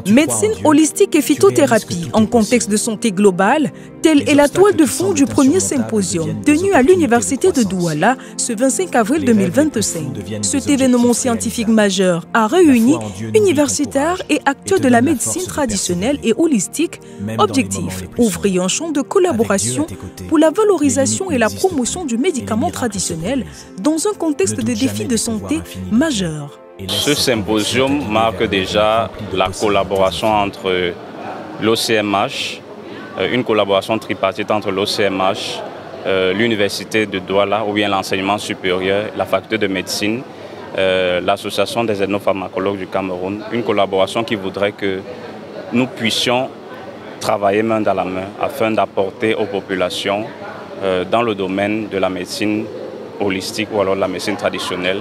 Médecine holistique et phytothérapie en contexte de santé globale, telle est la toile de fond du premier symposium tenu à l'Université de Douala ce 25 avril 2025. Cet événement scientifique majeur a réuni universitaires et acteurs de la médecine traditionnelle et holistique. Objectif, ouvrir un champ de collaboration pour la valorisation et la promotion du médicament traditionnel dans un contexte de défis de santé majeurs. Ce symposium marque déjà la collaboration entre l'OCMH, une collaboration tripartite entre l'OCMH, l'Université de Douala ou bien l'enseignement supérieur, la faculté de médecine, l'Association des ethnopharmacologues du Cameroun, une collaboration qui voudrait que nous puissions travailler main dans la main afin d'apporter aux populations dans le domaine de la médecine holistique ou alors de la médecine traditionnelle,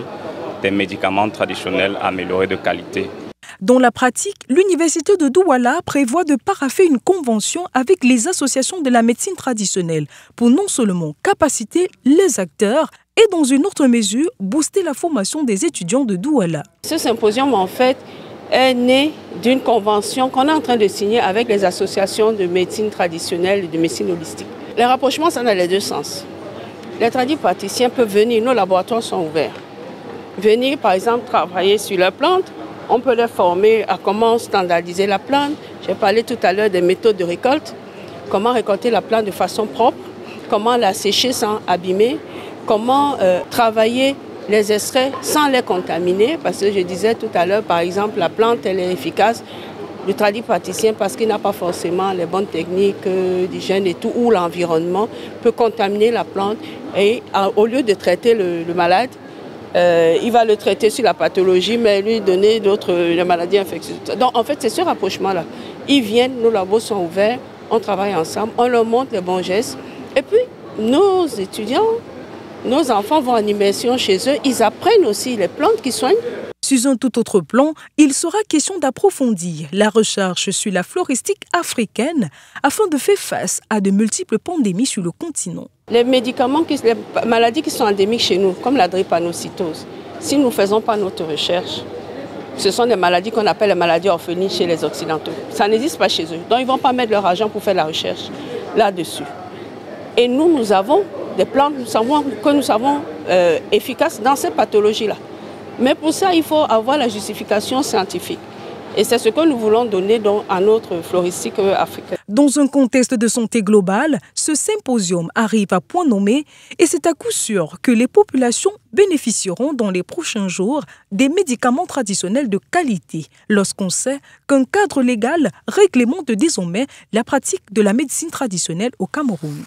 des médicaments traditionnels améliorés de qualité. Dans la pratique, l'Université de Douala prévoit de paraffer une convention avec les associations de la médecine traditionnelle pour non seulement capaciter les acteurs et dans une autre mesure, booster la formation des étudiants de Douala. Ce symposium, en fait, est né d'une convention qu'on est en train de signer avec les associations de médecine traditionnelle et de médecine holistique. Les rapprochements sont dans les deux sens. Les tradipraticiens peuvent venir, nos laboratoires sont ouverts. Venir, par exemple, travailler sur la plante. On peut les former à comment standardiser la plante. J'ai parlé tout à l'heure des méthodes de récolte. Comment récolter la plante de façon propre. Comment la sécher sans abîmer. Comment travailler les extraits sans les contaminer. Parce que je disais tout à l'heure, par exemple, la plante, elle est efficace. Le tradipraticien, parce qu'il n'a pas forcément les bonnes techniques d'hygiène et tout, ou l'environnement, peut contaminer la plante. Et au lieu de traiter le malade, il va le traiter sur la pathologie, mais lui donner d'autres maladies infectieuses. Donc en fait, c'est ce rapprochement-là. Ils viennent, nos labos sont ouverts, on travaille ensemble, on leur montre les bons gestes. Et puis, nos étudiants, nos enfants vont en immersion chez eux, ils apprennent aussi les plantes qui soignent. Sur un tout autre plan, il sera question d'approfondir la recherche sur la floristique africaine afin de faire face à de multiples pandémies sur le continent. Les médicaments, les maladies qui sont endémiques chez nous, comme la drépanocytose, si nous ne faisons pas notre recherche, ce sont des maladies qu'on appelle les maladies orphelines chez les Occidentaux. Ça n'existe pas chez eux. Donc ils ne vont pas mettre leur argent pour faire la recherche là-dessus. Et nous avons des plantes que nous savons efficaces dans ces pathologies-là. Mais pour ça, il faut avoir la justification scientifique. Et c'est ce que nous voulons donner à notre floristique africaine. Dans un contexte de santé globale, ce symposium arrive à point nommé et c'est à coup sûr que les populations bénéficieront dans les prochains jours des médicaments traditionnels de qualité lorsqu'on sait qu'un cadre légal réglemente désormais la pratique de la médecine traditionnelle au Cameroun.